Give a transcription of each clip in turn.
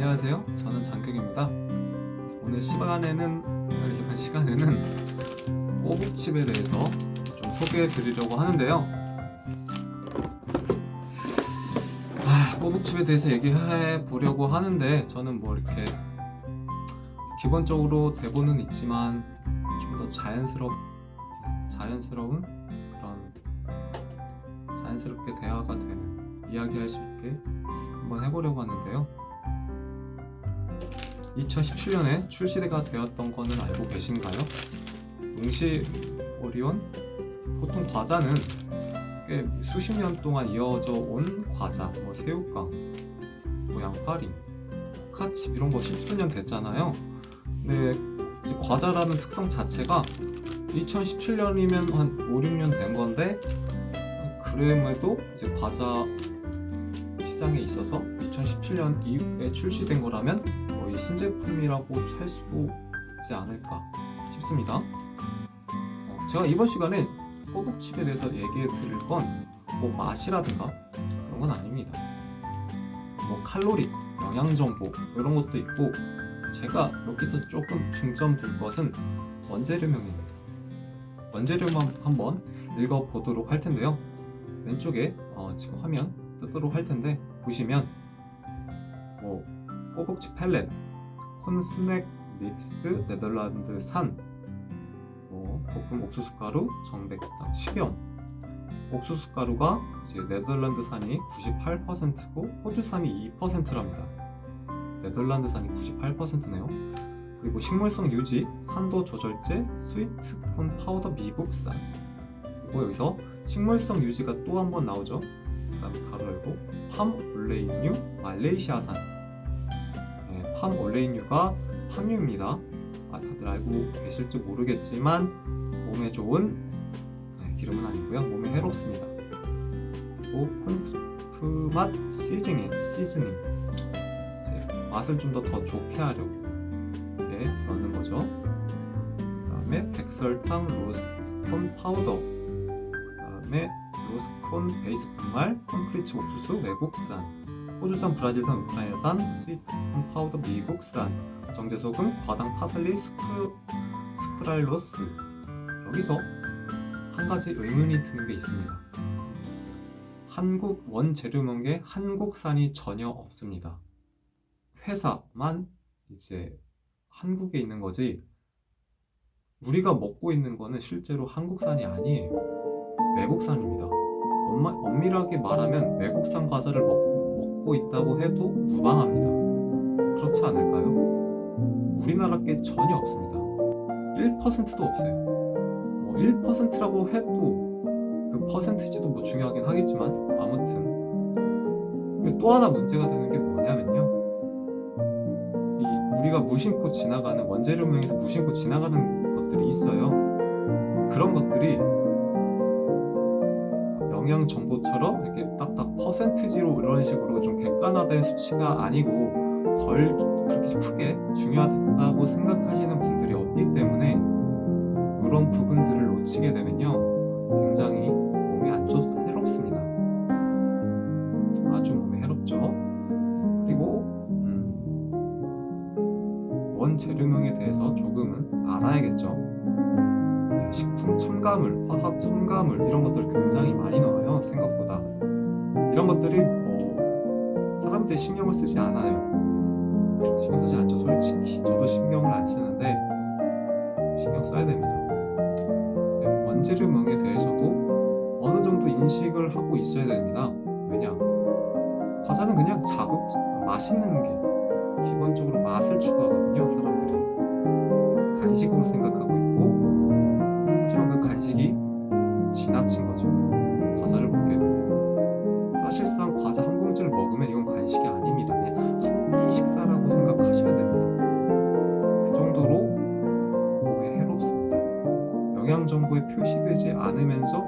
안녕하세요. 저는 장경입니다. 오늘 이번 시간에는 꼬북칩에 대해서 좀 소개해 드리려고 하는데요. 꼬북칩에 대해서 얘기해 보려고 하는데 저는 뭐 이렇게 기본적으로 대본은 있지만 좀 더 자연스럽게 대화가 되는, 이야기할 수 있게 한번 해보려고 하는데요. 2017년에 출시가 되었던 거는 알고 계신가요? 농시 오리온? 보통 과자는 꽤 수십 년 동안 이어져 온 과자, 뭐 새우깡, 뭐 양파링, 포카칩 이런 거 십수년 됐잖아요. 근데 이제 과자라는 특성 자체가 2017년이면 한 5, 6년 된 건데, 그럼에도 이제 과자 시장에 있어서 2017년 이후에 출시된 거라면 거의 신제품이라고 할 수도 있지 않을까 싶습니다. 제가 이번 시간에 꼬북칩에 대해서 얘기해 드릴 건 뭐 맛이라든가 그런 건 아닙니다. 뭐 칼로리, 영양 정보 이런 것도 있고, 제가 여기서 조금 중점 둘 것은 원재료명입니다. 원재료만 한번 읽어보도록 할 텐데요. 왼쪽에 지금 화면 뜨도록 할 텐데, 보시면 뭐 꼬북칩 펠렛, 콘 스낵 믹스 네덜란드산, 볶음 옥수수가루 정백당 10연. 옥수수가루가 이제 네덜란드산이 98%고 호주산이 2%랍니다. 네덜란드산이 98%네요. 그리고 식물성 유지, 산도 조절제, 스위트콘 파우더 미국산. 그리고 여기서 식물성 유지가 또 한 번 나오죠. 그 다음에 가로 열고 팜 올레인유 말레이시아산. 팜 올레인유가 팜유입니다. 다들 알고 계실지 모르겠지만 몸에 좋은 기름은 아니고요, 몸에 해롭습니다. 그리고 콘스프 맛 시즈닝, 맛을 좀 더 좋게 하려고 넣는 거죠. 그 다음에 백설탕 로스트콘 파우더, 그 다음에 로스콘 베이스 분말, 콘크리츠 옥수수 외국산, 호주산, 브라질산, 우크라이나산, 스위트콘 파우더 미국산, 정제소금, 과당, 파슬리, 스크랄로스. 여기서 한 가지 의문이 드는 게 있습니다. 한국 원재료명에 한국산이 전혀 없습니다. 회사만 이제 한국에 있는 거지, 우리가 먹고 있는 거는 실제로 한국산이 아니에요. 외국산입니다. 엄밀하게 말하면 외국산 과자를 먹고 있다고 해도 무방합니다. 그렇지 않을까요? 우리나라 게 전혀 없습니다. 1%도 없어요. 1%라고 해도 그 퍼센티지도 뭐 중요하긴 하겠지만, 아무튼 또 하나 문제가 되는 게 뭐냐면요, 우리가 무심코 지나가는, 원재료명에서 무심코 지나가는 것들이 있어요. 그런 것들이 영양 정보처럼 이렇게 딱딱 퍼센티지로 이런 식으로 좀 객관화된 수치가 아니고 덜 그렇게 크게 중요하다고 생각하시는 분들이 없기 때문에 이런 부분들을 놓치게 되면요, 굉장히 몸에 해롭습니다. 아주 몸에 해롭죠. 그리고 원재료명에 대해서 조금은 알아야겠죠. 식품 첨가물, 화학 첨가물 이런 것들 굉장히 많이 넣어요. 생각보다 이런 것들이 사람들이 신경을 쓰지 않아요. 신경 쓰지 않죠. 솔직히 저도 신경을 안 쓰는데 신경 써야 됩니다. 원재료명에 대해서도 어느 정도 인식을 하고 있어야 됩니다. 왜냐? 과자는 그냥 맛있는 게, 기본적으로 맛을 추구하거든요. 사람들이 간식으로 생각하고 있고, 하지만 그 간식이 지나친 거죠. 과자를 먹게 되면 사실상 과자 한 봉지를 먹으면 이건 간식이 아닙니다. 그냥 한 끼 식사라고 생각하시면 됩니다. 그 정도로 몸에 해롭습니다. 영양 정보에 표시되지 않으면서,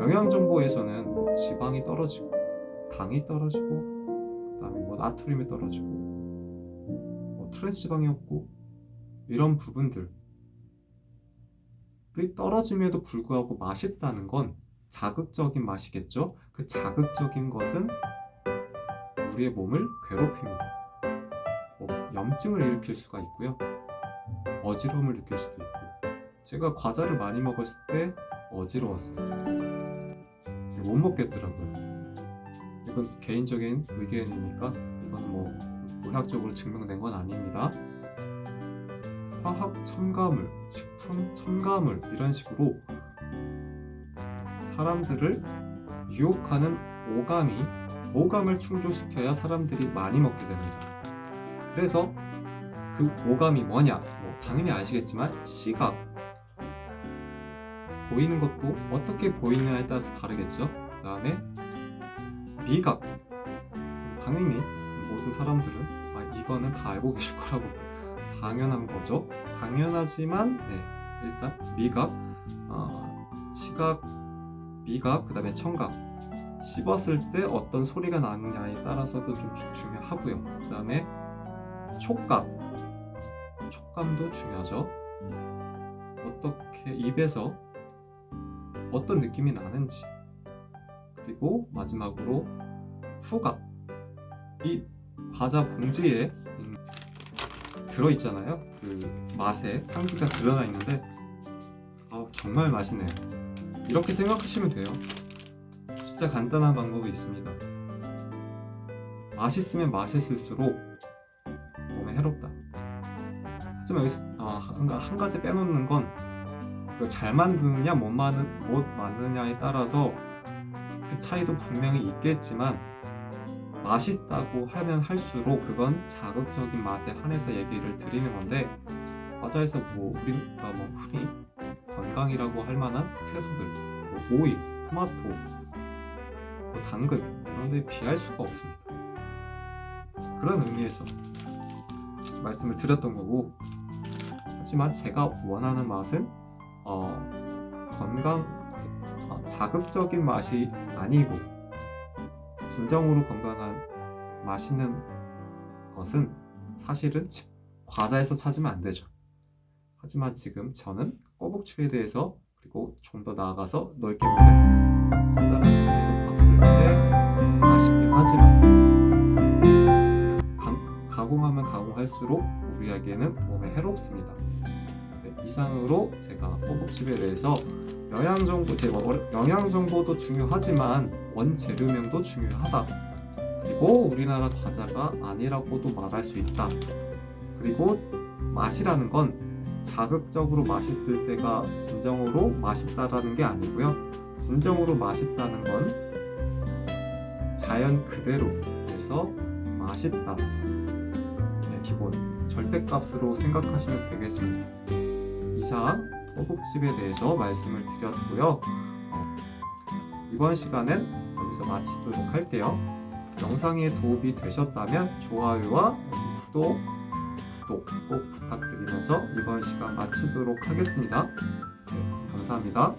영양 정보에서는 지방이 떨어지고 당이 떨어지고, 그 다음에 나트륨이 떨어지고 트랜스 지방이 없고, 이런 부분들이 떨어짐에도 불구하고 맛있다는 건 자극적인 맛이겠죠. 그 자극적인 것은 우리의 몸을 괴롭힙니다. 염증을 일으킬 수가 있고요. 어지러움을 느낄 수도 있고, 제가 과자를 많이 먹었을 때 어지러웠어요. 못 먹겠더라고요. 이건 개인적인 의견이니까 이건 뭐 의학적으로 증명된 건 아닙니다. 화학 첨가물, 식품 첨가물 이런 식으로 사람들을 유혹하는 오감을 충족시켜야 사람들이 많이 먹게 됩니다. 그래서 그 오감이 뭐냐? 뭐 당연히 아시겠지만 시각, 보이는 것도 어떻게 보이느냐에 따라서 다르겠죠. 그 다음에 미각, 당연히 모든 사람들은 이거는 다 알고 계실 거라고 당연한 거죠. 당연하지만 일단 미각, 시각, 미각, 그 다음에 청각, 씹었을 때 어떤 소리가 나느냐에 따라서도 좀 중요하고요. 그 다음에 촉감도 중요하죠. 어떻게 입에서 어떤 느낌이 나는지, 그리고 마지막으로 후각, 이 과자 봉지에 들어있잖아요. 그 맛에 향기가 드러나 있는데 정말 맛있네요. 이렇게 생각하시면 돼요. 진짜 간단한 방법이 있습니다. 맛있으면 맛있을수록 몸에 해롭다. 하지만 여기서 한 가지 빼놓는 건 잘 만드느냐 못 만드느냐에 따라서 그 차이도 분명히 있겠지만, 맛있다고 하면 할수록 그건 자극적인 맛에 한해서 얘기를 드리는 건데, 과자에서 우리가 흔히 건강이라고 할 만한 채소들, 오이, 토마토, 당근 이런 데 비할 수가 없습니다. 그런 의미에서 말씀을 드렸던 거고, 하지만 제가 원하는 맛은 자극적인 맛이 아니고 진정으로 건강한 맛있는 것은 사실은 과자에서 찾으면 안 되죠. 하지만 지금 저는 꼬북칩에 대해서, 그리고 좀 더 나아가서 넓게 보면 과자를 전에서 봤을 때 아쉽긴 하지만 가공하면 가공할수록 우리에게는 몸에 해롭습니다. 이상으로 제가 꼬북칩에 대해서 영양 정보도 중요하지만 원재료명도 중요하다. 그리고 우리나라 과자가 아니라고도 말할 수 있다. 그리고 맛이라는 건 자극적으로 맛있을 때가 진정으로 맛있다라는 게 아니고요. 진정으로 맛있다는 건 자연 그대로 해서 맛있다. 기본 절대값으로 생각하시면 되겠습니다. 이상 꼬북칩에 대해서 말씀을 드렸고요. 이번 시간은 여기서 마치도록 할게요. 영상에 도움이 되셨다면 좋아요와 구독 꼭 부탁드리면서 이번 시간 마치도록 하겠습니다. 감사합니다.